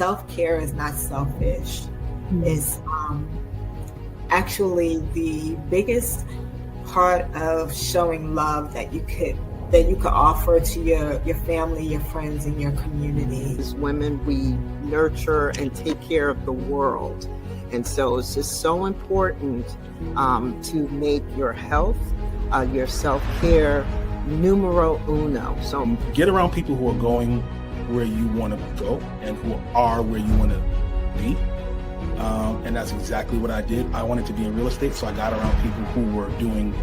self-care is not selfish. It's actually the biggest part of showing love that you could offer to your family, your friends, and your community. As women, we nurture and take care of the world. And so it's just so important to make your health, your self-care numero uno. So get around people who are going where you want to go and who are where you want to be. And that's exactly what I did. I wanted to be in real estate, so I got around people who were doing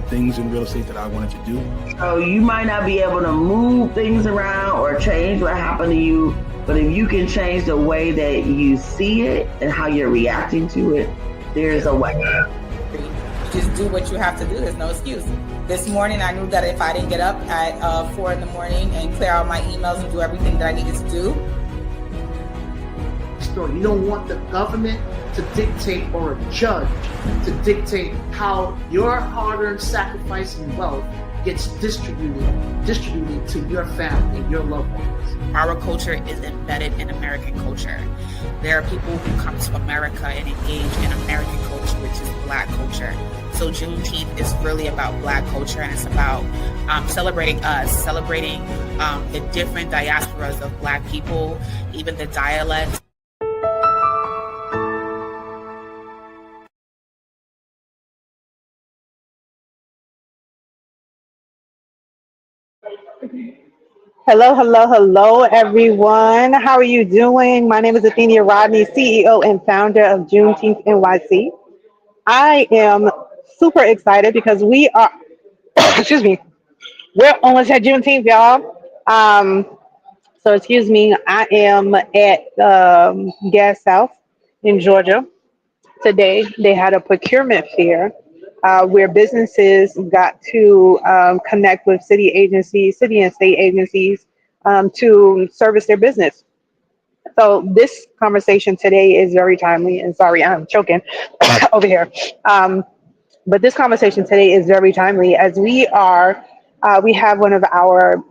things in real estate that I wanted to do. So you might not be able to move things around or change what happened to you, but if you can change the way that you see it and how you're reacting to it, there's a way. Just do what you have to do. There's no excuse. This morning, I knew that if I didn't get up at 4 in the morning and clear out my emails and do everything that I needed to do. You don't want the government to dictate or a judge to dictate how your hard-earned sacrifice and wealth gets distributed to your family and your loved ones. Our culture is embedded in American culture. There are people who come to America and engage in American culture, which is Black culture. So Juneteenth is really about Black culture, and it's about celebrating us, celebrating the different diasporas of Black people, even the dialects. Hello, everyone. How are you doing? My name is Athenia Rodney, CEO and founder of Juneteenth NYC. I am super excited because we are, excuse me, we're almost at Juneteenth, y'all. So excuse me, I am at Gas South in Georgia. Today, they had a procurement fair where businesses got to connect with city and state agencies to service their business. So this conversation today is very timely, and sorry, I'm choking over here. But this conversation today is very timely as we have one of our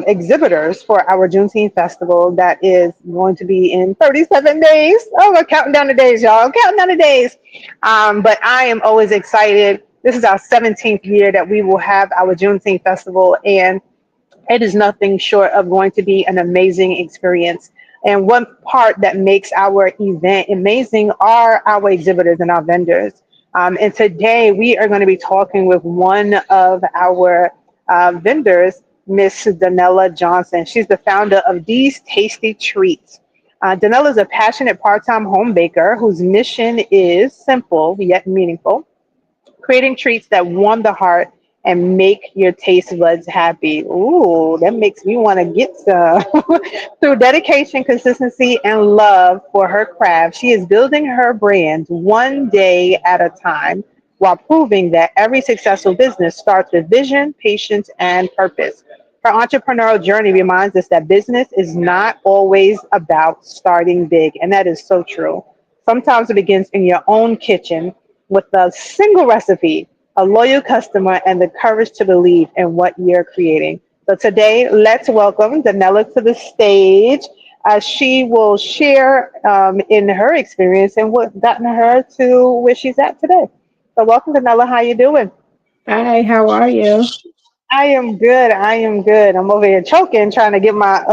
exhibitors for our Juneteenth Festival that is going to be in 37 days. Oh, we're counting down the days, y'all. Counting down the days. But I am always excited. This is our 17th year that we will have our Juneteenth Festival, and it is nothing short of going to be an amazing experience. And one part that makes our event amazing are our exhibitors and our vendors. And today we are going to be talking with one of our vendors, Miss Donella Johnson. She's the founder of These Tasty Treats. Donella is a passionate part-time home baker whose mission is simple yet meaningful, creating treats that warm the heart and make your taste buds happy. Ooh, that makes me want to get some. Through dedication, consistency, and love for her craft, she is building her brand one day at a time while proving that every successful business starts with vision, patience, and purpose. Her entrepreneurial journey reminds us that business is not always about starting big, and that is so true. Sometimes it begins in your own kitchen with a single recipe, a loyal customer, and the courage to believe in what you're creating. So today, let's welcome Donella to the stage. She will share in her experience and what gotten her to where she's at today. So welcome, Donella. How you doing? Hi, how are you? I am good. I'm over here choking, trying to get my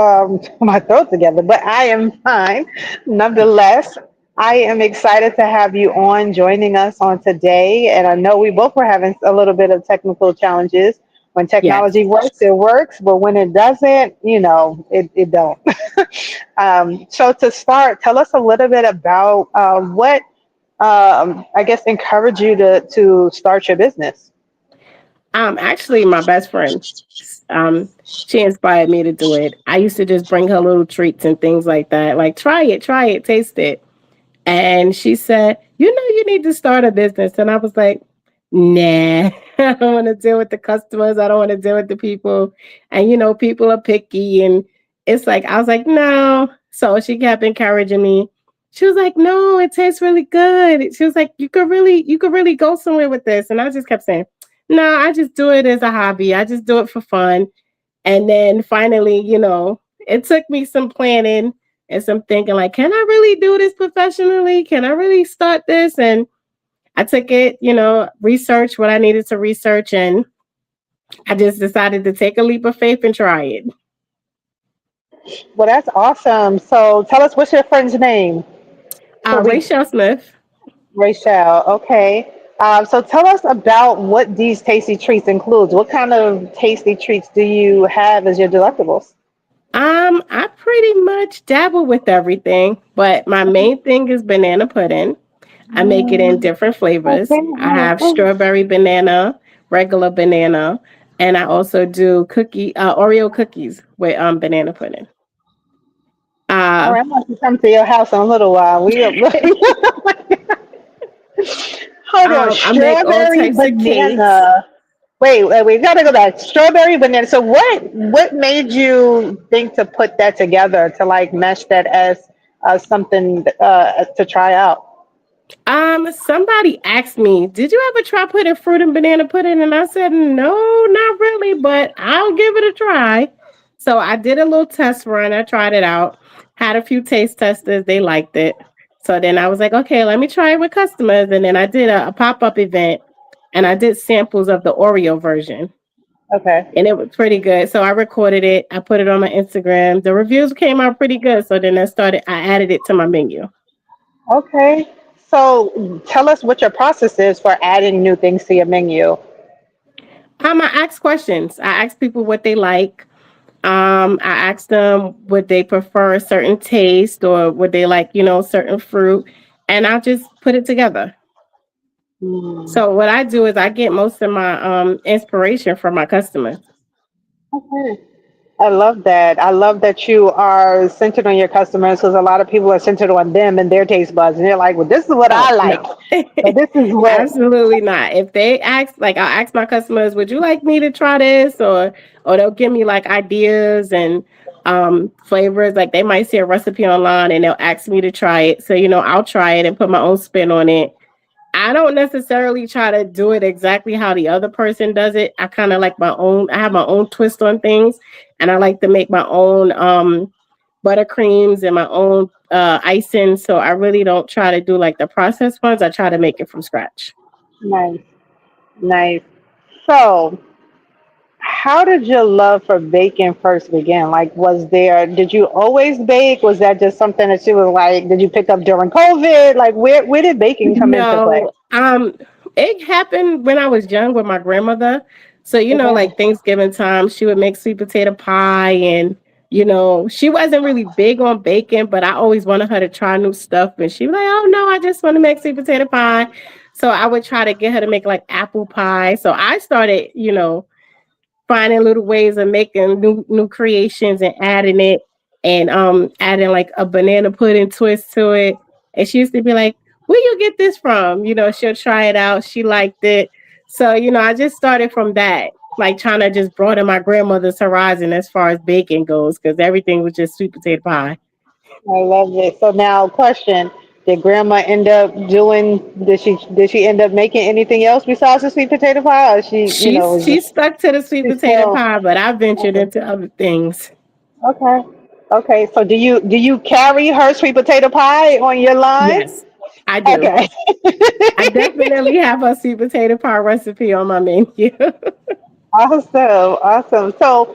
my throat together, but I am fine. Nonetheless, I am excited to have you on joining us on today. And I know we both were having a little bit of technical challenges. When technology works, it works, but when it doesn't, it don't. So to start, tell us a little bit about what I guess encouraged you to start your business. Actually, my best friend, she inspired me to do it. I used to just bring her little treats and things like that. Like, try it, taste it. And she said, you need to start a business. And I was like, nah, I don't want to deal with the customers. I don't want to deal with the people. And, people are picky. And it's like, I was like, no. So she kept encouraging me. She was like, no, it tastes really good. She was like, you could really go somewhere with this. And I just kept saying, no, I just do it as a hobby. I just do it for fun. And then finally, it took me some planning And so I'm thinking like, can I really do this professionally? Can I really start this? And I took it, research what I needed to research, and I just decided to take a leap of faith and try it. Well, that's awesome. So tell us, what's your friend's name? So we, Rachel Smith. Rachel, okay. So tell us about what these tasty treats includes. What kind of tasty treats do you have as your delectables? I pretty much dabble with everything, but my main thing is banana pudding. I make it in different flavors. I have strawberry banana, regular banana, and I also do Oreo cookies with banana pudding. All Uh, right, I'm going to come to your house in a little while. Hold on, I make all strawberry types of cakes. banana. Wait, we gotta go back. Strawberry banana. So what made you think to put that together to like mesh that as something to try out? Somebody asked me, "Did you ever try putting fruit in banana pudding?" And I said, "No, not really, but I'll give it a try." So I did a little test run. I tried it out. Had a few taste testers. They liked it. So then I was like, "Okay, let me try it with customers." And then I did a pop-up event, and I did samples of the Oreo version, Okay. and it was pretty good. So I recorded it. I put it on my Instagram. The reviews came out pretty good. So then I added it to my menu. Okay. So tell us what your process is for adding new things to your menu. I ask questions. I ask people what they like. I ask them would they prefer a certain taste or would they like, certain fruit, and I'll just put it together. Hmm. So what I do is I get most of my inspiration from my customers. Okay. I love that. I love that you are centered on your customers because a lot of people are centered on them and their taste buds, and they're like, "Well, this is what Oh I like. no. So this is what." Absolutely not. If they ask, like I'll ask my customers, would you like me to try this? Or they'll give me like ideas and flavors. Like they might see a recipe online and they'll ask me to try it. So, I'll try it and put my own spin on it. I don't necessarily try to do it exactly how the other person does it. I kind of like I have my own twist on things, and I like to make my own buttercreams and my own icing. So I really don't try to do like the processed ones. I try to make it from scratch. Nice, nice. So, how did your love for baking first begin? Like, did you always bake? Was that just something that you was like, did you pick up during COVID? Like, where did baking come into play? No, it happened when I was young with my grandmother. So, Okay. like Thanksgiving time, she would make sweet potato pie and she wasn't really big on baking, but I always wanted her to try new stuff. And she was like, "Oh no, I just want to make sweet potato pie." So I would try to get her to make like apple pie. So I started, finding little ways of making new creations and adding it and adding like a banana pudding twist to it. And she used to be like, "Where you get this from?" She'll try it out. She liked it. So, I just started from that, like trying to just broaden my grandmother's horizon as far as baking goes, because everything was just sweet potato pie. I love it. So now, question: did Grandma end up doing? Did she end up making anything else besides the sweet potato pie, or She's was she just stuck to the sweet she potato still pie, but I ventured okay? into other things. Okay. Okay. So do you carry her sweet potato pie on your line? Yes, I do. Okay. I definitely have a sweet potato pie recipe on my menu. Awesome, awesome. So,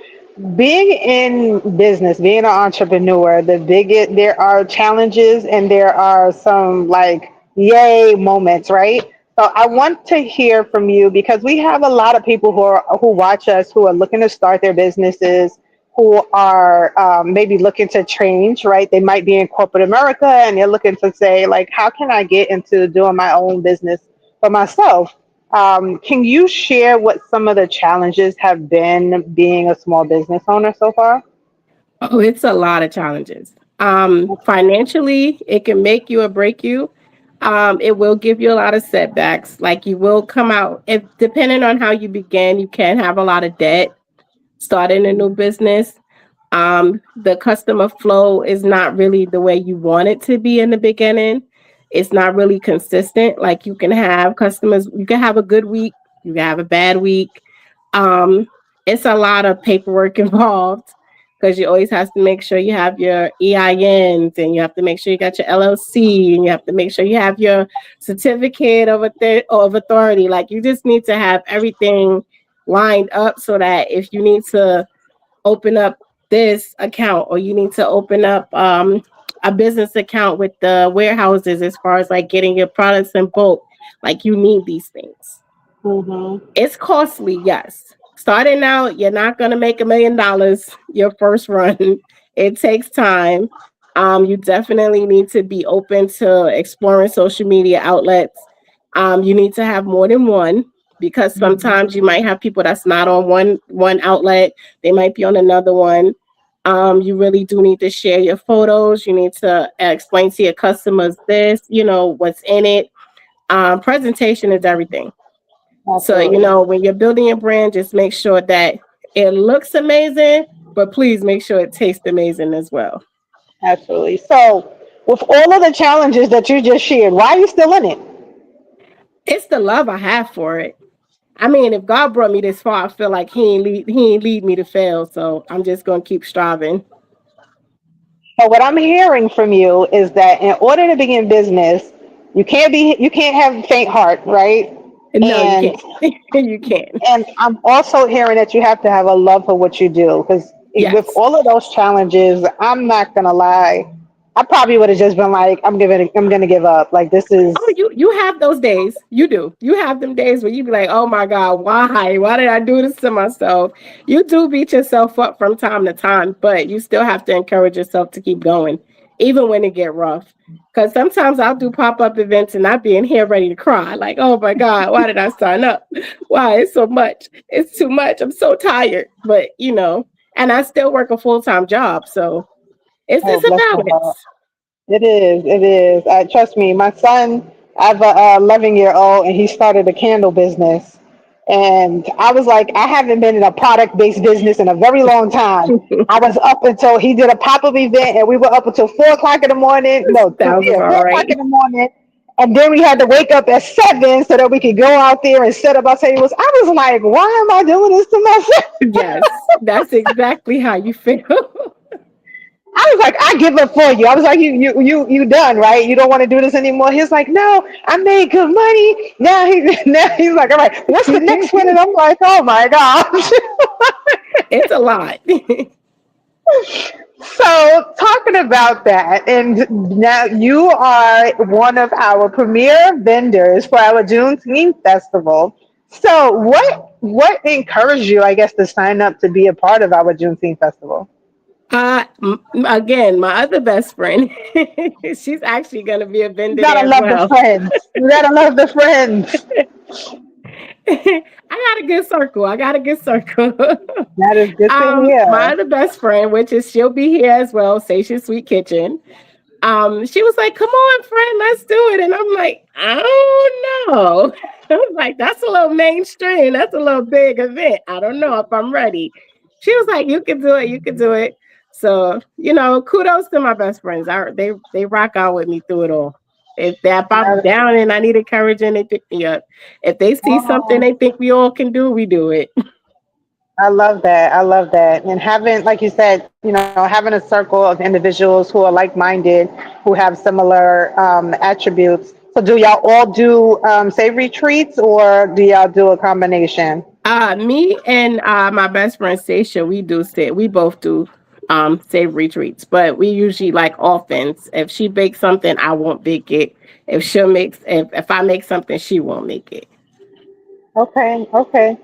being in business, being an entrepreneur, there are challenges and there are some like yay moments, right? So, I want to hear from you because we have a lot of people who watch us who are looking to start their businesses, who are maybe looking to change, right? They might be in corporate America and they're looking to say like, how can I get into doing my own business for myself? Can you share what some of the challenges have been being a small business owner so far? Oh, it's a lot of challenges. Financially, it can make you or break you. It will give you a lot of setbacks. Like you will come out, if depending on how you begin, you can have a lot of debt starting a new business. The customer flow is not really the way you want it to be in the beginning. It's not really consistent. Like you can have customers, you can have a good week, you can have a bad week. Um, it's a lot of paperwork involved because you always have to make sure you have your EINs, and you have to make sure you got your LLC, and you have to make sure you have your certificate of authority. Like, you just need to have everything lined up so that if you need to open up this account, or you need to open up a business account with the warehouses, as far as like getting your products in bulk, like, you need these things. Mm-hmm. It's costly, yes. Starting out, you're not going to make $1 million your first run. It takes time. You definitely need to be open to exploring social media outlets. You need to have more than one, because sometimes you might have people that's not on one outlet. They might be on another one. You really do need to share your photos. You need to explain to your customers this, what's in it. Presentation is everything. So, Absolutely. when you're building your brand, just make sure that it looks amazing, but please make sure it tastes amazing as well. Absolutely. So, with all of the challenges that you just shared, why are you still in it? It's the love I have for it. I mean, if God brought me this far, I feel like he ain't lead me to fail. So I'm just gonna keep striving. So what I'm hearing from you is that in order to be in business, you can't have a faint heart, right? No, you And can't. You can't. and I'm also hearing that you have to have a love for what you do, because with Yes. all of those challenges, I'm not gonna lie, I probably would have just been like, I'm gonna give up. Like, this Oh, is you have those days. You do. You have them days where you be like, "Oh my God, why? Why did I do this to myself?" You do beat yourself up from time to time, but you still have to encourage yourself to keep going, even when it get rough. Because sometimes I'll do pop-up events and I be in here ready to cry, like, "Oh my God, why did I sign up? Why? It's so much. It's too much. I'm so tired." But and I still work a full-time job, so oh, it's a bless your heart. balance. It is. It is. Trust me, my son, I have a 11-year-old, and he started a candle business. And I was like, I haven't been in a product-based business in a very long time. I was up until he did a pop-up event, and we were up until 4 o'clock in the morning. No, Sounds yeah, about 4 o'clock in right. the morning. And then we had to wake up at 7 so that we could go out there and set up our tables. I was like, why am I doing this to myself? Yes, that's exactly how you feel. I was like, I give up for you. I was like, you done, right? You don't want to do this anymore. He's like, no, I made good money. Now he's like, all right, what's the next one? And I'm like, oh my gosh. It's a lot. So talking about that, and now you are one of our premier vendors for our Juneteenth festival. So what encouraged you, I guess, to sign up to be a part of our Juneteenth festival? Again, my other best friend, she's actually going to be a You vendor gotta there as love the well. friends. You gotta love the friends. I got a good circle. I got a good circle. That is good to My hear. other best friend, which is she'll be here as well, Seisha Sweet Kitchen. She was like, "Come on, friend, let's do it." And I'm like, "I don't know." I was like, "That's a little mainstream. That's a little big event. I don't know if I'm ready." She was like, "You can do it. You can do it." So, kudos to my best friends. They rock out with me through it all. If I'm down and I need encouraging, they pick me up. If they see something Oh, they think we all can do, we do it. I love that. I love that. And having, like you said, having a circle of individuals who are like-minded, who have similar attributes. So, do y'all all do savory treats, or do y'all do a combination? Me and my best friend Stacia, we both do savory treats, but we usually like offense. If she bakes something, I won't bake it. If I make something, she won't make it. Okay, okay.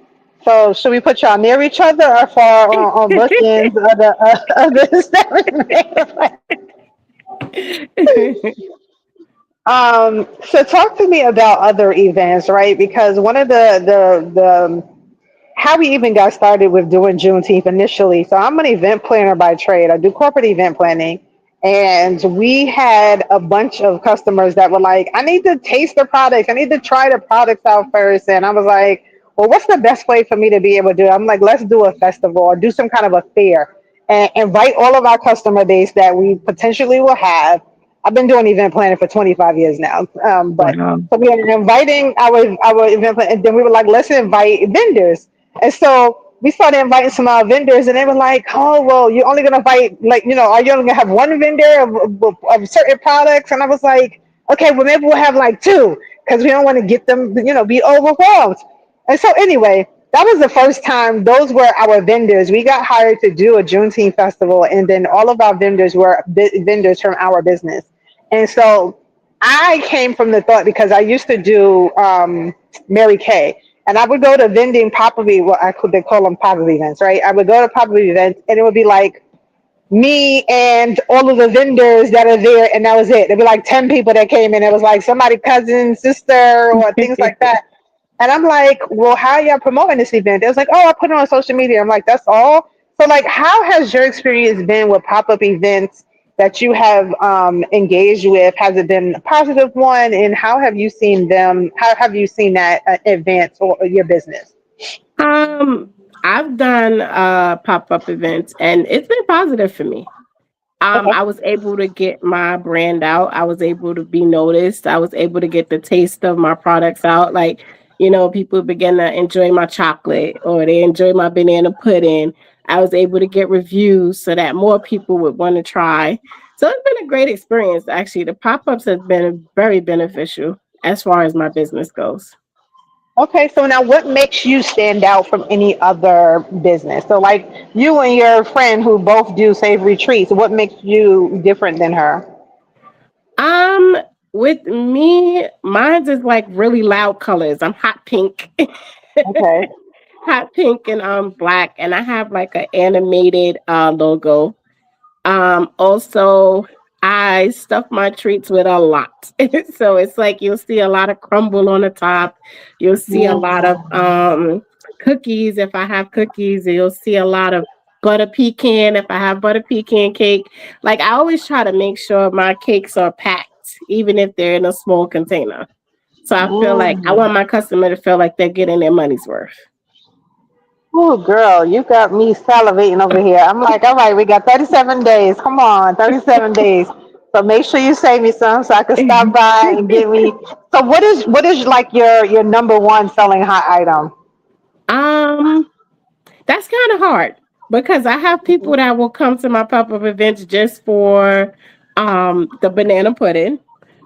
So, should we put y'all near each other or far on bookends of the so talk to me about other events, right? Because one of the how we even got started with doing Juneteenth initially. So I'm an event planner by trade. I do corporate event planning. And we had a bunch of customers that were like, I need to taste the products. I need to try the products out first. And I was like, well, what's the best way for me to be able to do it? I'm like, let's do a festival or do some kind of a fair and invite all of our customer base that we potentially will have. I've been doing event planning for 25 years now. But Wow. so we are inviting our event plan, and then we were like, let's invite vendors. And so we started inviting some vendors, and they were like, "Oh, well, you're only gonna invite, like, are you only gonna have one vendor of certain products?" And I was like, "Okay, well, maybe we'll have like two, because we don't want to get them, be overwhelmed." And so, anyway, that was the first time. Those were our vendors. We got hired to do a Juneteenth festival, and then all of our vendors were vendors from our business. And so, I came from the thought, because I used to do Mary Kay. And I would go to vending pop-up, well, they call them pop-up events, right? I would go to pop-up events, and it would be like me and all of the vendors that are there, and that was it. There'd be like 10 people that came in. It was like somebody cousin, sister, or things like that. And I'm like, well, how are y'all promoting this event? It was like, oh, I put it on social media. I'm like, that's all? So, like, how has your experience been with pop-up events that you have engaged with? Has it been a positive one? And how have you seen them? How have you seen that advance or your business? Um, I've done pop-up events and it's been positive for me. Okay. I was able to get my brand out. I was able to be noticed. I was able to get the taste of my products out. Like, people begin to enjoy my chocolate or they enjoy my banana pudding. I was able to get reviews so that more people would want to try. So it's been a great experience. Actually, the pop-ups have been very beneficial as far as my business goes. Okay, so now what makes you stand out from any other business? So, like, you and your friend who both do savory treats, what makes you different than her? Um, with me, mine's is like really loud colors. I'm hot pink. Okay. Hot pink and black, and I have like an animated logo. Also, I stuff my treats with a lot. So it's like you'll see a lot of crumble on the top. You'll see a lot of cookies if I have cookies. You'll see a lot of butter pecan if I have butter pecan cake. Like I always try to make sure my cakes are packed, even if they're in a small container. So I feel like I Mm. want my customer to feel like they're getting their money's worth. Oh, girl, you got me salivating over here. I'm like, all right, we got 37 days. Come on, 37 days. So make sure you save me some so I can stop by and get me. So what is like your number one selling hot item? um That's kind of hard because I have people that will come to my pop-up events just for the banana pudding.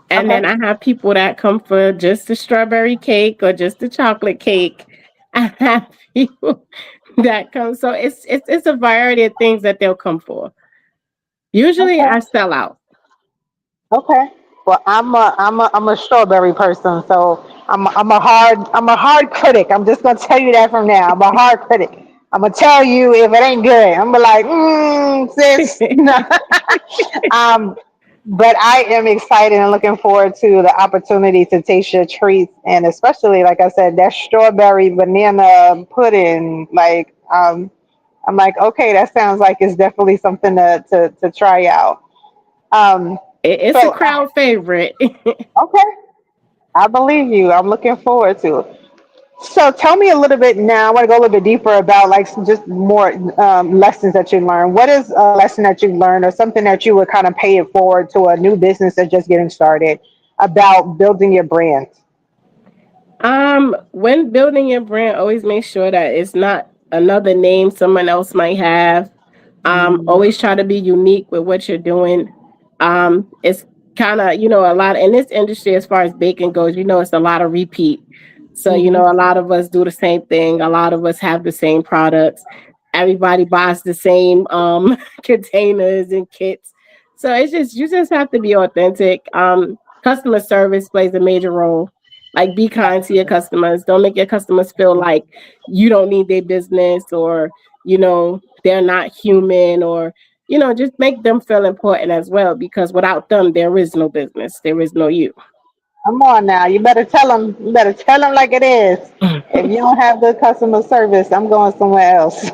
And Okay. then I have people that come for just the strawberry cake or just the chocolate cake. I have people that come. So it's a variety of things that they'll come for. Usually Okay. I sell out. Okay. Well, I'm a strawberry person, so I'm a hard critic. I'm just gonna tell you that from now. I'm a hard critic. I'm gonna tell you if it ain't good. I'm gonna be like, sis. No. um, but I am excited and looking forward to the opportunity to taste your treats, and especially, like I said, that strawberry banana pudding. Like, I'm like, okay, that sounds like it's definitely something to try out. Um, It's a so, crowd favorite. okay, I believe you. I'm looking forward to it. So tell me a little bit now. I want to go a little bit deeper about like just more lessons that you learned. What is a lesson that you learned or something that you would kind of pay it forward to a new business that's just getting started about building your brand? When building your brand, always make sure that it's not another name someone else might have. Always try to be unique with what you're doing. It's kind of, a lot in this industry as far as baking goes, it's a lot of repeat. So, Hmm. a lot of us do the same thing. A lot of us have the same products. Everybody buys the same containers and kits. So it's just you just have to be authentic. Customer service plays a major role. Like be kind to your customers. Don't make your customers feel like you don't need their business or, they're not human or, just make them feel important as well because without them, there is no business. There is no you. Come on now, you better tell them. You better tell them like it is. If you don't have good customer service, I'm going somewhere else.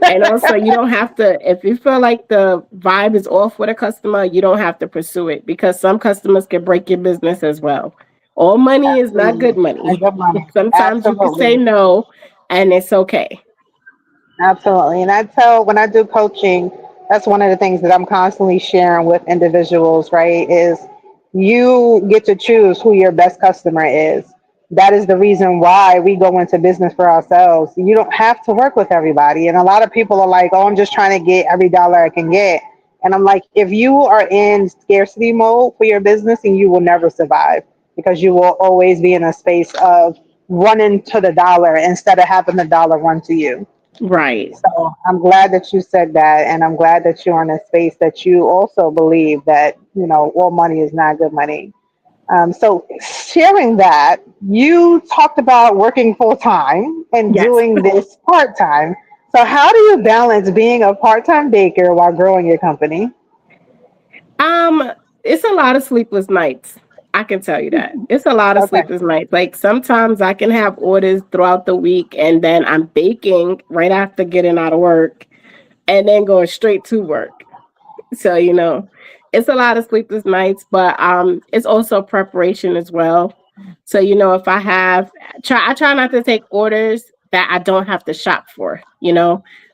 And also, you don't have to, if you feel like the vibe is off with a customer, you don't have to pursue it because some customers can break your business as well. All money is not good Absolutely, I money. got money. Sometimes you can say Absolutely. no and it's okay. Absolutely. And I tell when I do coaching, that's one of the things that I'm constantly sharing with individuals, right? Is you get to choose who your best customer is. that is the reason why we go into business for ourselves. You don't have to work with everybody. And a lot of people are like, oh, I'm just trying to get every dollar I can get. And I'm like, if you are in scarcity mode for your business, and you will never survive, because you will always be in a space of running to the dollar instead of having the dollar run to you. Right. So I'm glad that you said that. And I'm glad that you're in a space that you also believe that, all money is not good money. So, sharing that, you talked about working full time and Yes. doing this part time. So, how do you balance being a part time baker while growing your company? Um, it's a lot of sleepless nights. I can tell you that. It's a lot of Okay. sleepless nights. Like sometimes I can have orders throughout the week and then I'm baking right after getting out of work and then going straight to work. So, it's a lot of sleepless nights, but it's also preparation as well. So, if I try not to take orders that I don't have to shop for,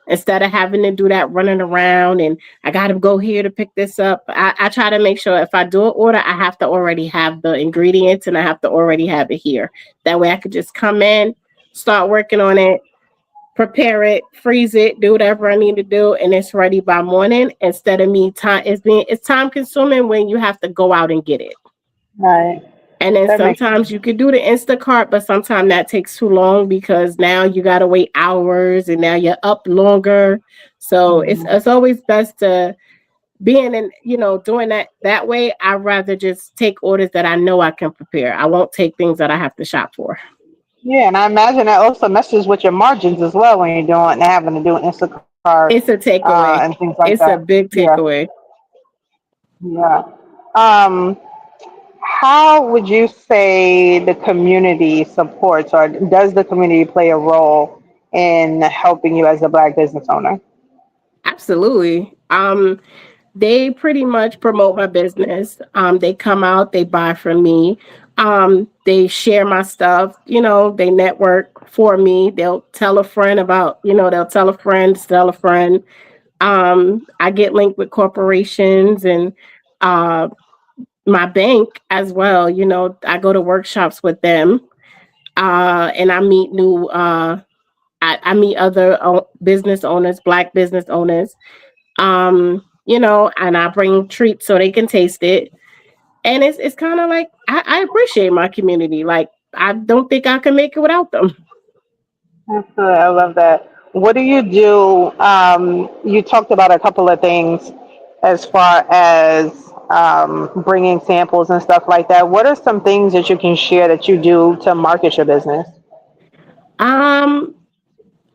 instead of having to do that running around and I got to go here to pick this up. I try to make sure if I do an order, I have to already have the ingredients and I have to already have it here. That way I could just come in, start working on it, prepare it, freeze it, do whatever I need to do, and it's ready by morning. Instead of me time, it's time consuming when you have to go out and get it. Right. And then That makes sometimes you could do the Instacart, but sometimes that takes too long because now you got to wait hours and now you're up longer. So it's mhm. it's always best to being in, doing that way. I'd rather just take orders that I know I can prepare. I won't take things that I have to shop for. Yeah, and I imagine that also messes with your margins as well when you're doing having to do Instacart It's a and takeaway. things like that. It's a big Yeah, takeaway. yeah. Um, how would you say the community supports, or does the community play a role in helping you as a Black business owner? Absolutely. They pretty much promote my business. They come out, they buy from me. They share my stuff, they network for me. They'll tell a friend about, they'll tell a friend. I get linked with corporations and uh my bank as well. I go to workshops with them. And I meet new I meet other business owners, Black business owners, and I bring treats so they can taste it. And it's kind of like I appreciate my community. Like I don't think I can make it without them. Absolutely, I love that. What do you do? You talked about a couple of things as far as bringing samples and stuff like that. What are some things that you can share that you do to market your business? Um,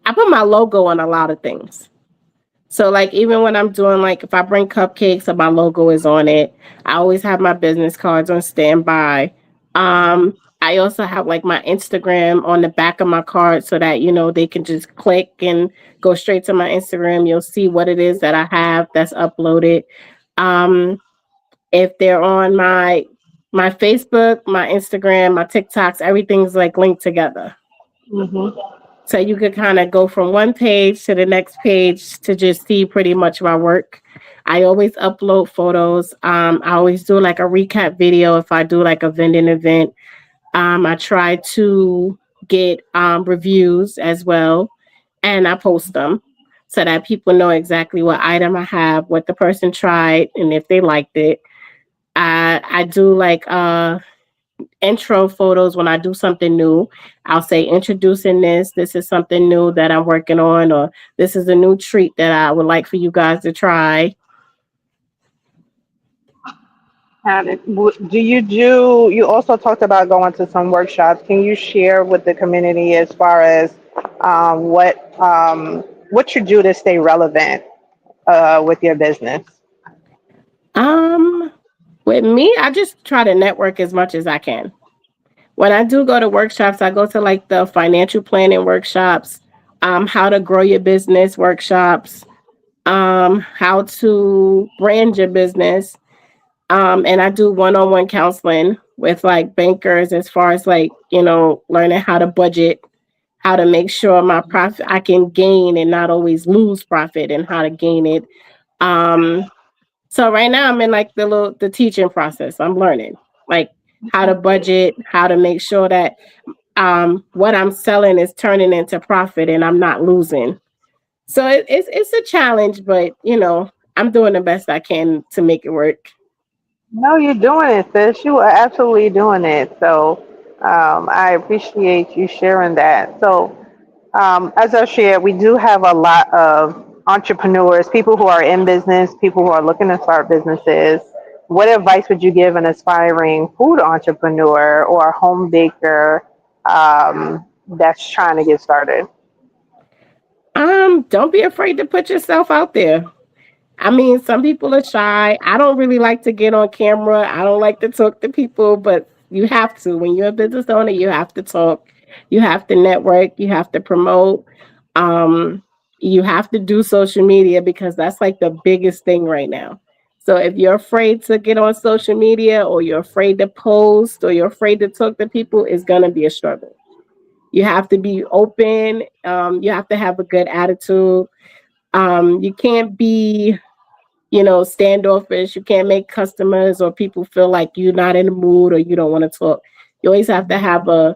I put my logo on a lot of things. So like even when I'm doing like if I bring cupcakes and my logo is on it, I always have my business cards on standby. I also have like my Instagram on the back of my card so that they can just click and go straight to my Instagram. You'll see what it is that I have that's uploaded. Um, if they're on my Facebook, my Instagram, my TikToks, everything's like linked together. Hmm. So you could kind of go from one page to the next page to just see pretty much my work. I always upload photos. I always do like a recap video if I do like a vending event. I try to get reviews as well, and I post them so that people know exactly what item I have, what the person tried, and if they liked it. I do like intro photos when I do something new. I'll say introducing this. This is something new that I'm working on, or this is a new treat that I would like for you guys to try. Do you do? You also talked about going to some workshops. Can you share with the community as far as what you do to stay relevant with your business? Um, with me, I just try to network as much as I can. When I do go to workshops, I go to like the financial planning workshops, how to grow your business workshops, how to brand your business. And I do one-on-one counseling with like bankers as far as like, learning how to budget, how to make sure my profit I can gain and not always lose profit and how to gain it. Um, so right now I'm in like the teaching process. I'm learning. Like how to budget, how to make sure that what I'm selling is turning into profit and I'm not losing. So it's a challenge, but I'm doing the best I can to make it work. No, you're doing it, sis. You are absolutely doing it. So I appreciate you sharing that. So as I shared, we do have a lot of entrepreneurs, people who are in business, people who are looking to start businesses. What advice would you give an aspiring food entrepreneur or a home baker that's trying to get started? Don't be afraid to put yourself out there. I mean, some people are shy. I don't really like to get on camera. I don't like to talk to people, but you have to. When you're a business owner, you have to talk. You have to network. You have to promote. Um, you have to do social media because that's like the biggest thing right now. So if you're afraid to get on social media or you're afraid to post or you're afraid to talk to people, it's going to be a struggle. You have to be open. You have to have a good attitude. You can't be standoffish. You can't make customers or people feel like you're not in the mood or you don't want to talk. You always have to have a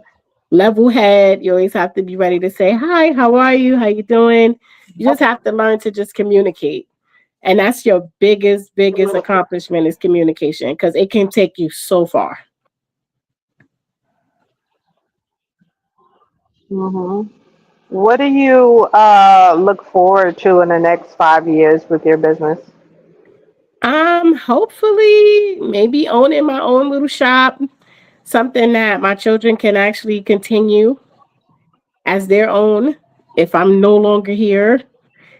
level head. You always have to be ready to say, hi, how are you? How you doing? You just have to learn to just communicate. And that's your biggest accomplishment is communication because it can take you so far. Hmm. What do you look forward to in the next 5 years with your business? Hopefully maybe owning my own little shop, something that my children can actually continue as their own if I'm no longer here.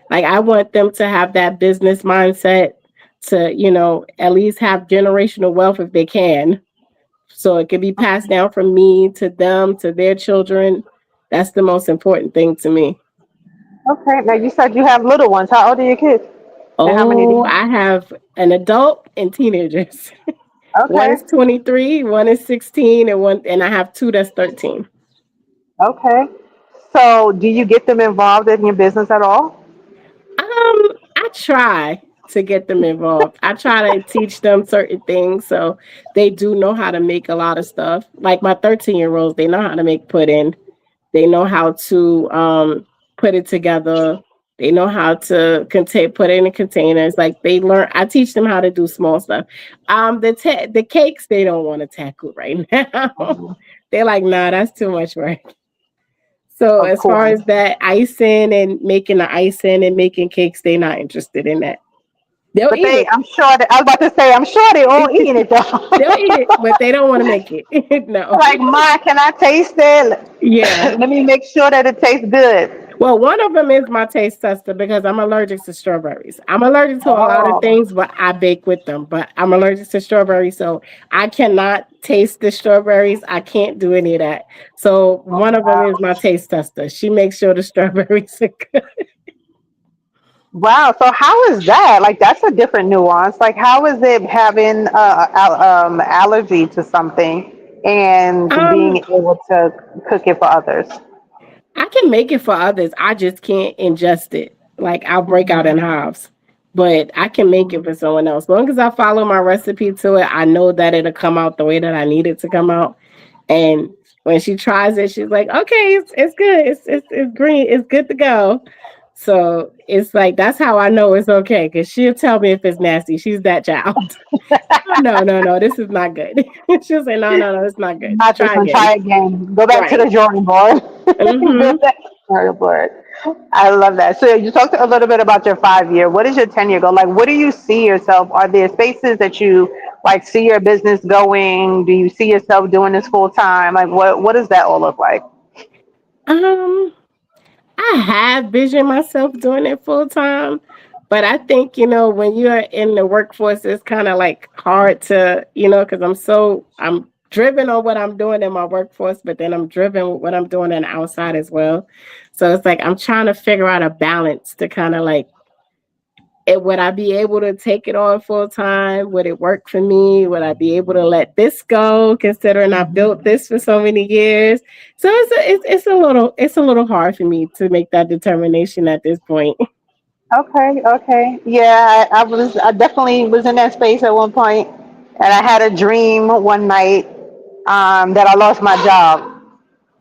Like I want them to have that business mindset to, at least have generational wealth if they can. So it can be passed down from me to them, to their children. That's the most important thing to me. Okay. Now you said you have little ones. How old are your kids? And how many do Oh, you I have an adult and teenagers. have? One is Okay. 23, one is 16, and I have two that's 13. Okay. So do you get them involved in your business at all? I try to get them involved. I try to teach them certain things so they do know how to make a lot of stuff. Like my 13-year-olds, they know how to make pudding. They know how to put it together. They know how to put it in containers. Like they learn. I teach them how to do small stuff. The cakes they don't want to tackle right now. They're like, nah, that's too much work. So Of as far course. as that icing and making the icing and making cakes, they're not interested in that. They'll But eat they, it. I'm sure that I was about to say, I'm sure they all eating it They'll though. eat it, but they don't want to make it. No. Like, Ma, can I taste it? Yeah. Let me make sure that it tastes good. Well, one of them is my taste tester because I'm allergic to strawberries. I'm allergic to a lot of Oh, things, but I bake with them. But I'm allergic to strawberries, so I cannot taste the strawberries. I can't do any of that. So one of them is my taste tester. She makes sure the strawberries are good. wow. So how is that? Like, that's a different nuance. Like, how is it having allergy to something and being Um, able to cook it for others? I can make it for others. I just can't ingest it. Like I'll break out in halves. But I can make it for someone else. As long as I follow my recipe to it, I know that it'll come out the way that I need it to come out. And when she tries it, she's like, "Okay, it's good. It's green. It's good to go." So it's like that's how I know it's okay because she'll tell me if it's nasty. She's that child. Oh, no, no, no, this is not good. She'll say, "No, no, no, it's not good. Not this Try one. again." Try again. Go back to the Right. drawing board. Go Mm-hmm. back to the drawing board. I love that. So you talked a little bit about your 5 year. What is your 10 year goal? Like, what do you see yourself? Are there spaces that you like see your business going? Do you see yourself doing this full time? Like, what does that all look like? Um, I have visioned myself doing it full time, but I think, when you're in the workforce, it's kind of like hard to, because I'm driven on what I'm doing in my workforce, but then I'm driven with what I'm doing on the outside as well. So it's like I'm trying to figure out a balance to kind of like, would I be able to take it on full time? Would it work for me? Would I be able to let this go, considering I built this for so many years? So it's a little hard for me to make that determination at this point. Okay, okay. Yeah, I definitely was in that space at one point, and I had a dream one night that I lost my job.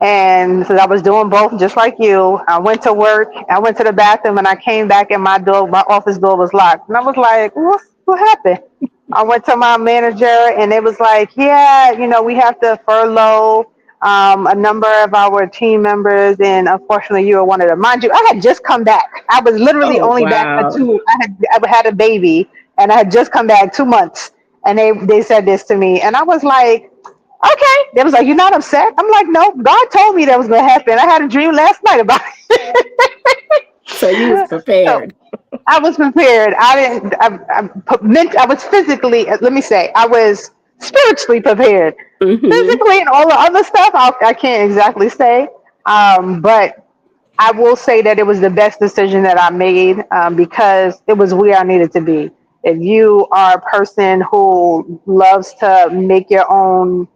And so I was doing both just like you. I went to work, I went to the bathroom, and I came back and my office door was locked. And I was like, what happened? I went to my manager and it was like, yeah, we have to furlough a number of our team members. And unfortunately, you were one of them. Mind you, I had just come back. I was literally Oh only back for wow. I had a baby and I had just come back 2 months. And they said this to me. And I was like, okay. They was like, you're not upset? I'm like, no, God told me that was going to happen. I had a dream last night about it. So you was So prepared. I was prepared. I didn't, I was physically, let me say, I was spiritually prepared. Hmm. Physically and all the other stuff, I can't exactly say. But I will say that it was the best decision that I made because it was where I needed to be. If you are a person who loves to make your own,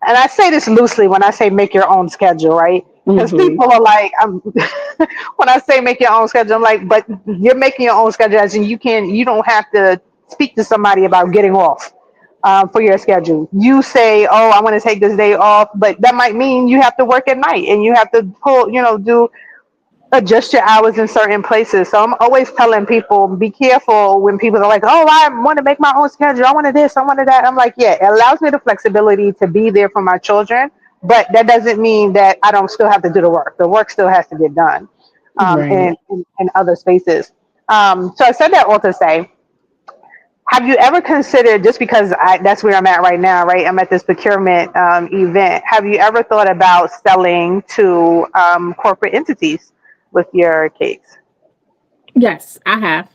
and I say this loosely when I say make your own schedule, right? Because Hmm. people are like, when I say make your own schedule, I'm like, but you're making your own schedule, as in you don't have to speak to somebody about getting off for your schedule. You say, oh, I want to take this day off, but that might mean you have to work at night and you have to pull, do adjust your hours in certain places. So I'm always telling people, be careful when people are like, oh, I want to make my own schedule. I wanted this, I wanted that. I'm like, yeah, it allows me the flexibility to be there for my children, but that doesn't mean that I don't still have to do the work. The work still has to get done Right. in other spaces. So I said that all to say, have you ever considered, just because that's where I'm at right now, right? I'm at this procurement event. Have you ever thought about selling to corporate entities with your cakes? Yes, I have.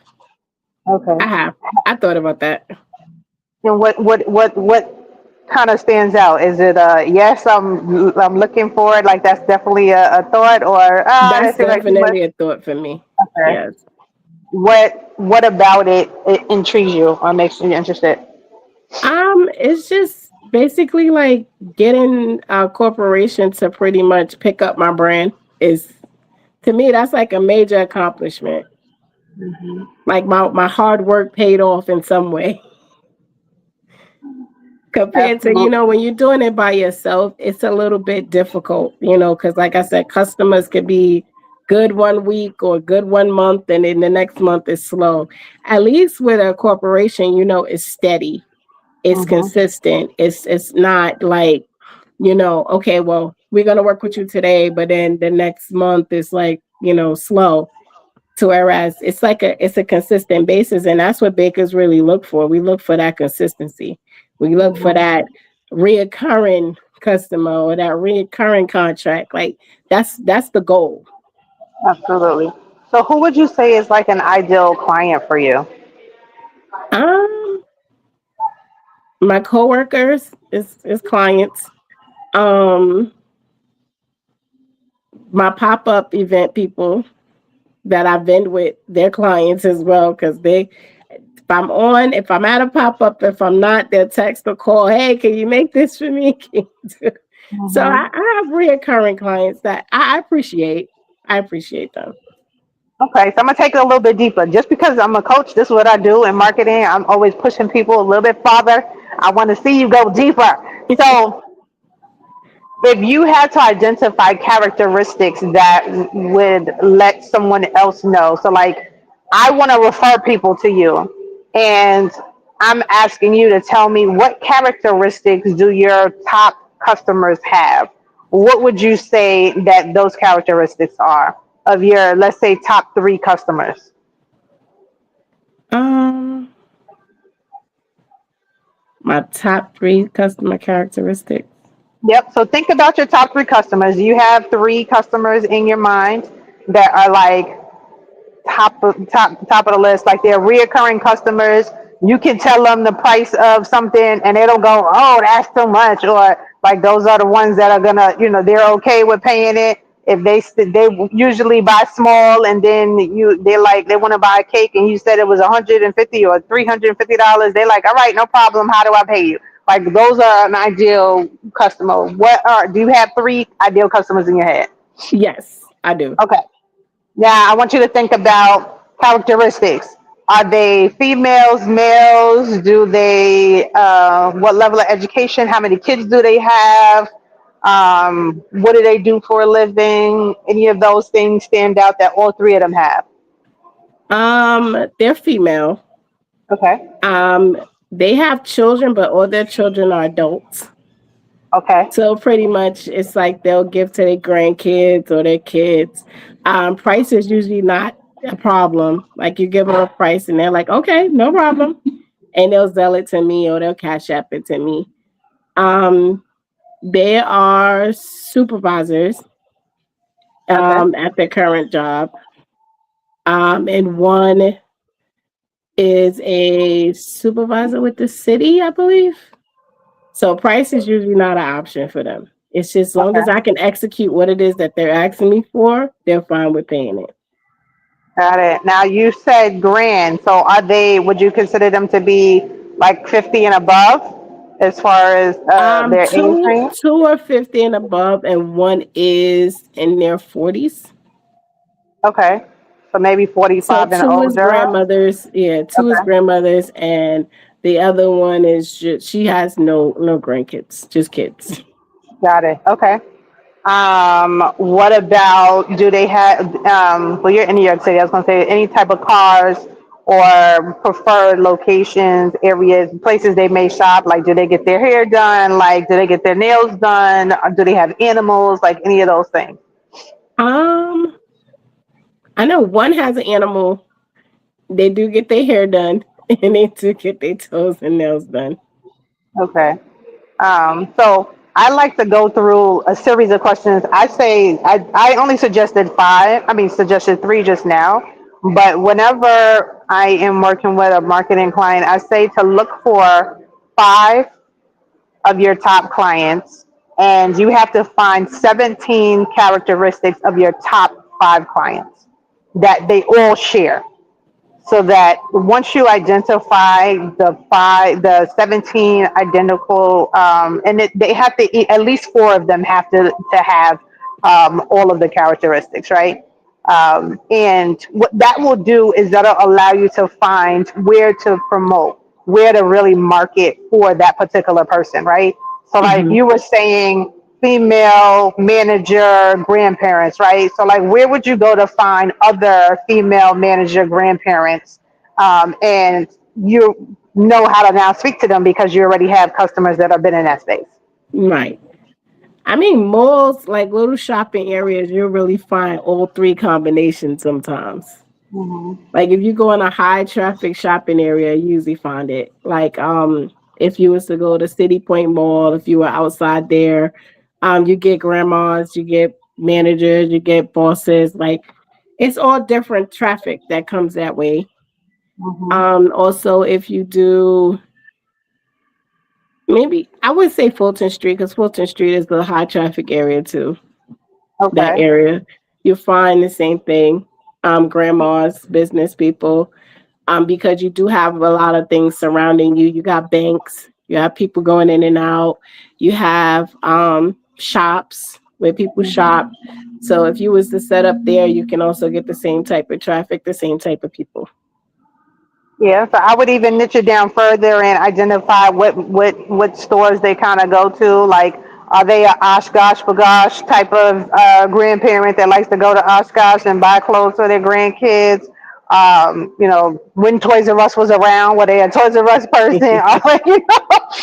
Okay. I have. I thought about that. And what kind of stands out? Is it yes, I'm looking for it, like that's definitely a thought, or That's that seems like too much? definitely a thought for me. Okay. Yes. What about it intrigues you or makes you interested? It's just basically like getting a corporation to pretty much pick up my brand is, to me, that's like a major accomplishment. Like my hard work paid off in some way. Compared to, Absolutely. when you're doing it by yourself, it's a little bit difficult, because like I said, customers could be good one week or good one month, and then the next month is slow. At least with a corporation, it's steady, it's Hmm. consistent. It's not like, okay, well, we're gonna work with you today, but then the next month is like, slow. To whereas it's a consistent basis, and that's what bakers really look for. We look for that consistency. We look for that reoccurring customer or that reoccurring contract. Like that's the goal. Absolutely. So, who would you say is like an ideal client for you? Um, my coworkers is clients. Um, my pop up event people that I vend with, their clients as well, because if I'm at a pop up, if I'm not, they'll text or call, hey, can you make this for me? So Hmm. I have reoccurring clients that I appreciate. I appreciate them. Okay, so I'm gonna take it a little bit deeper. Just because I'm a coach, this is what I do in marketing. I'm always pushing people a little bit farther. I want to see you go deeper. So, if you had to identify characteristics that would let someone else know, so like, I want to refer people to you, and I'm asking you to tell me what characteristics do your top customers have? What would you say that those characteristics are of your, let's say, top three customers? Um, my top three customer characteristics. Yep. So think about your top three customers. You have three customers in your mind that are like top of the list, like they're reoccurring customers. You can tell them the price of something and it'll go, oh, that's too much, or like those are the ones that are gonna, they're okay with paying it. If they usually buy small, and then they want to buy a cake and you said it was 150 or $350, they're like, all right, no problem, how do I pay you? Like, those are an ideal customer. Do you have three ideal customers in your head? Yes, I do. Okay. Now, I want you to think about characteristics. Are they females, males? Do they, what level of education? How many kids do they have? What do they do for a living? Any of those things stand out that all three of them have? They're female. Okay. Um, they have children, but all their children are adults. Okay. So pretty much it's like they'll give to their grandkids or their kids. Price is usually not a problem. Like you give them a price and they're like, okay, no problem. And they'll sell it to me or they'll cash app it to me. Um, they are supervisors Okay. at their current job. And one is a supervisor with the city, I believe. So price is usually not an option for them. It's just as long Okay. as I can execute what it is that they're asking me for, they're fine with paying it. Got it. Now you said grand. So are they, would you consider them to be like 50 and above as far as their age range? Two are 50 and above, and one is in their 40s. Okay. So maybe So 45 and two is older. grandmothers. Yeah, two is Okay. grandmothers, and the other one is just she has no grandkids, just kids. Got it. Okay. What about, do they have, well, you're in New York City. I was going to say any type of cars or preferred locations, areas, places they may shop. Like, do they get their hair done? Like, do they get their nails done? Or do they have animals? Like any of those things? Um, I know one has an animal. They do get their hair done, and they do get their toes and nails done. Okay. So I like to go through a series of questions. I only suggested five. I mean, suggested three just now. But whenever I am working with a marketing client, I say to look for five of your top clients, and you have to find 17 characteristics of your top five clients that they all share, so that once you identify the 17 identical, they have to at least four of them have to have all of the characteristics, right? And what that will do is that'll allow you to find where to promote, where to really market for that particular person, right? So like Hmm. you were saying, female manager, grandparents, right? So like where would you go to find other female manager, grandparents? And you know how to now speak to them because you already have customers that have been in that space. Right. I mean, malls, like little shopping areas, you'll really find all three combinations sometimes. Mm-hmm. Like if you go in a high traffic shopping area, you usually find it. Like if you was to go to City Point Mall, if you were outside there, you get grandmas, you get managers, you get bosses. Like it's all different traffic that comes that way. Mm-hmm. Also if you do maybe I would say Fulton Street because Fulton Street is the high traffic area too. That Okay. area, you find the same thing. Grandmas, business people, because you do have a lot of things surrounding you. You got banks, you have people going in and out, you have shops where people shop. So if you was to set up there, you can also get the same type of traffic, the same type of people. Yeah, so I would even niche it down further and identify what stores they kind of go to. Like, are they a Oshkosh Bagosh type of grandparent that likes to go to Oshkosh and buy clothes for their grandkids? When Toys R Us was around, were they a Toys R Us person?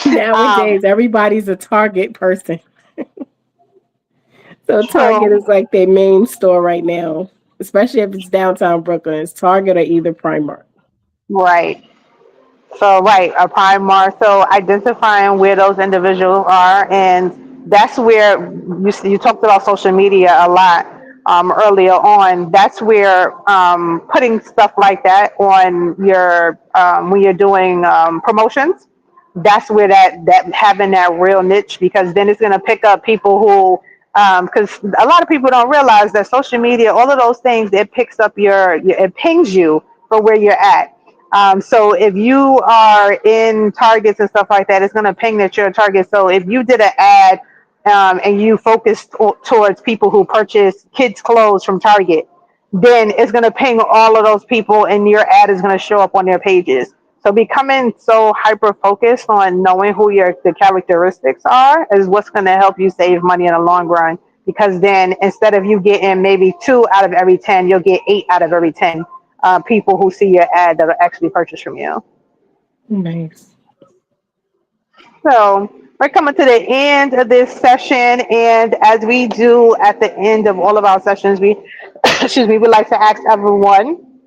Nowadays, everybody's a Target person. So Target So is like their main store right now, especially if it's downtown Brooklyn. It's Target or either Primark. right. So, right, a Primark. So, identifying where those individuals are, and that's where you talked about social media a lot earlier on. That's where putting stuff like that on your when you're doing promotions. That's where that having that real niche, because then it's going to pick up people who, because a lot of people don't realize that social media, all of those things, it picks up it pings you for where you're at. So if you are in Targets and stuff like that, it's going to ping that you're a Target. So if you did an ad and you focused towards people who purchase kids' clothes from Target, then it's going to ping all of those people and your ad is going to show up on their pages. So becoming so hyper focused on knowing who the characteristics are is what's going to help you save money in the long run. Because then instead of you getting maybe 2 out of every 10, you'll get 8 out of every 10 people who see your ad that'll actually purchase from you. Nice. So we're coming to the end of this session, and as we do at the end of all of our sessions, we excuse me, we like to ask everyone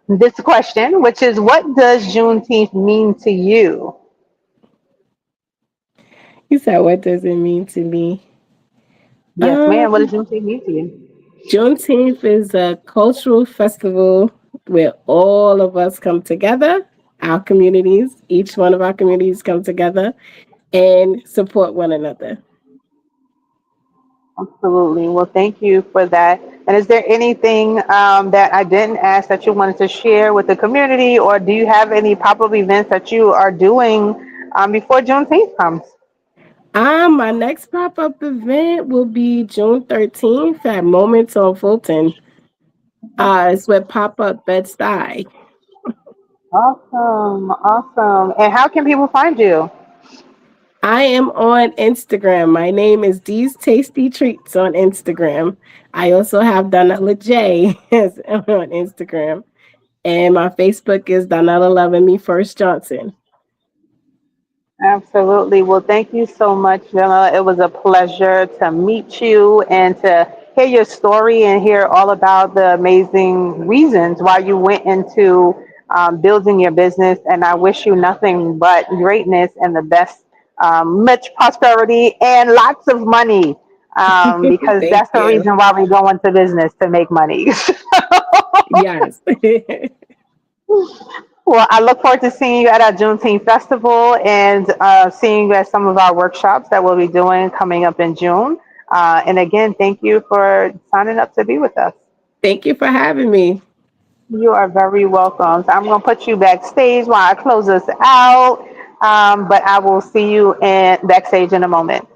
this question, which is, what does Juneteenth mean to you? You said, what does it mean to me? Yes, ma'am. What Um, does Juneteenth mean to you? Juneteenth is a cultural festival where all of us come together, our communities, each one of our communities come together and support one another. Absolutely. Well, thank you for that. And is there anything that I didn't ask that you wanted to share with the community, or do you have any pop-up events that you are doing before Juneteenth comes? My next pop up event will be June 13th at Moments on Fulton. It's with Pop Up Bed Stuy. Awesome, awesome. And how can people find you? I am on Instagram. My name is These Tasty Treats on Instagram. I also have Donella J on Instagram. And my Facebook is Donella Loving Me First Johnson. Absolutely. Well, thank you so much, Jenna. It was a pleasure to meet you and to hear your story and hear all about the amazing reasons why you went into building your business. And I wish you nothing but greatness and the best, much prosperity and lots of money, because Thank that's the you. reason why we go into business, to make money. Yes. Well, I look forward to seeing you at our Juneteenth festival and seeing you at some of our workshops that we'll be doing coming up in June. And again, thank you for signing up to be with us. Thank you for having me. You are very welcome. So I'm going to put you backstage while I close us out, but I will see you backstage in a moment.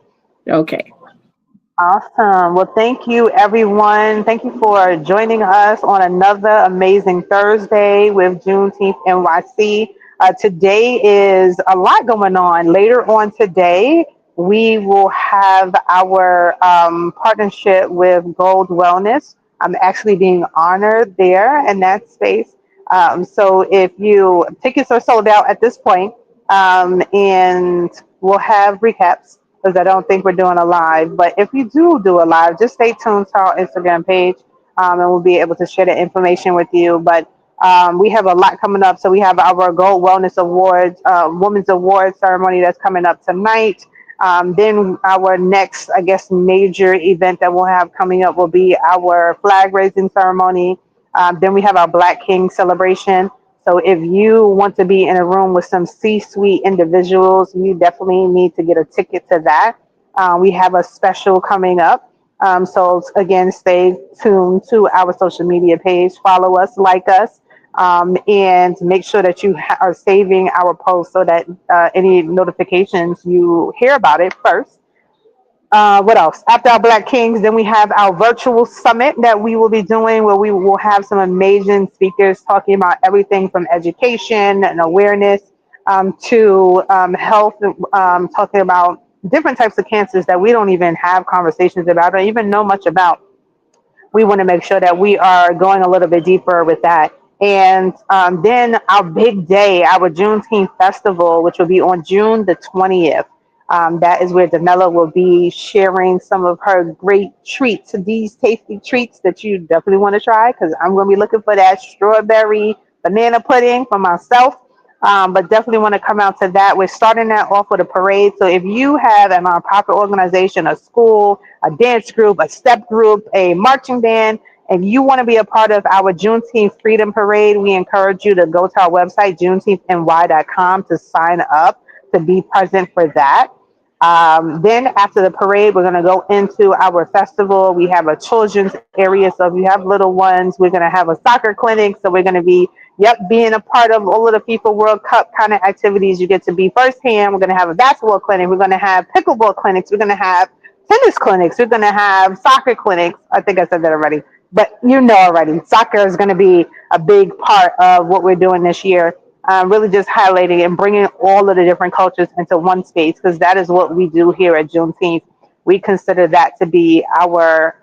Okay. Awesome. Well, thank you, everyone. Thank you for joining us on another amazing Thursday with Juneteenth NYC. Today is a lot going on. Later on today, we will have our partnership with Gold Wellness. I'm actually being honored there in that space. So if you tickets are sold out at this point, and we'll have recaps because I don't think we're doing a live. But if you do a live, just stay tuned to our Instagram page, and we'll be able to share the information with you. But we have a lot coming up. So we have our Gold Wellness Awards, Women's Awards ceremony that's coming up tonight. Then our next, I guess, major event that we'll have coming up will be our flag raising ceremony. Then we have our Black King celebration. So if you want to be in a room with some C-suite individuals, you definitely need to get a ticket to that. We have a special coming up. So again, stay tuned to our social media page, follow us, like us, and make sure that you are saving our posts so that any notifications you hear about it first. What else? After our Black Kings, then we have our virtual summit that we will be doing where we will have some amazing speakers talking about everything from education and awareness to health, talking about different types of cancers that we don't even have conversations about or even know much about. We want to make sure that we are going a little bit deeper with that. And then our big day, our Juneteenth festival, which will be on June the 20th. That is where Donella will be sharing some of her great treats, these tasty treats that you definitely want to try, because I'm going to be looking for that strawberry banana pudding for myself. But definitely want to come out to that. We're starting that off with a parade. So if you have a nonprofit organization, a school, a dance group, a step group, a marching band, and you want to be a part of our Juneteenth Freedom Parade, we encourage you to go to our website, juneteenthny.com, to sign up to be present for that. Then after the parade, we're going to go into our festival. We have a children's area. So if you have little ones, we're going to have a soccer clinic. So we're going to be, being a part of all of the FIFA World Cup kind of activities. You get to be firsthand. We're going to have a basketball clinic. We're going to have pickleball clinics. We're going to have tennis clinics. We're going to have soccer clinics. I think I said that already. but you know already, soccer is going to be a big part of what we're doing this year. Really just highlighting and bringing all of the different cultures into one space, because that is what we do here at Juneteenth. We consider that to be our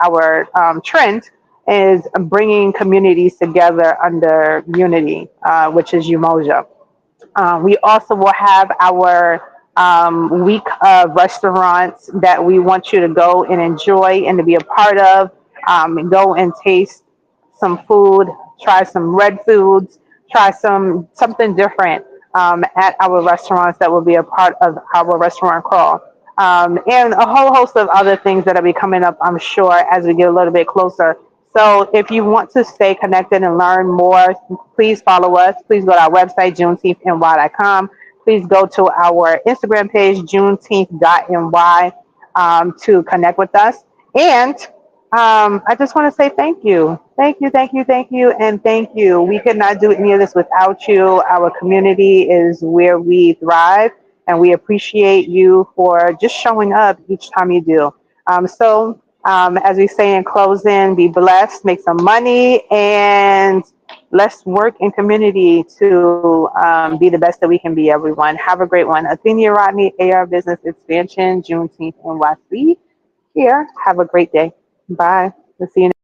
trend, is bringing communities together under unity, which is Umoja. We also will have our week of restaurants that we want you to go and enjoy and to be a part of. Go and taste some food, try some red foods, try something different at our restaurants that will be a part of our restaurant crawl. And a whole host of other things that will be coming up, I'm sure, as we get a little bit closer. So if you want to stay connected and learn more, please follow us. Please go to our website, juneteenthny.com. Please go to our Instagram page, juneteenth.ny, to connect with us. And I just want to say thank you. Thank you, thank you, thank you, and thank you. We could not do any of this without you. Our community is where we thrive, and we appreciate you for just showing up each time you do. As we say in closing, be blessed, make some money, and let's work in community to be the best that we can be, everyone. Have a great one. Athenia Rodney, AR Business Expansion, Juneteenth NYC here. Have a great day. Bye. We'll see you next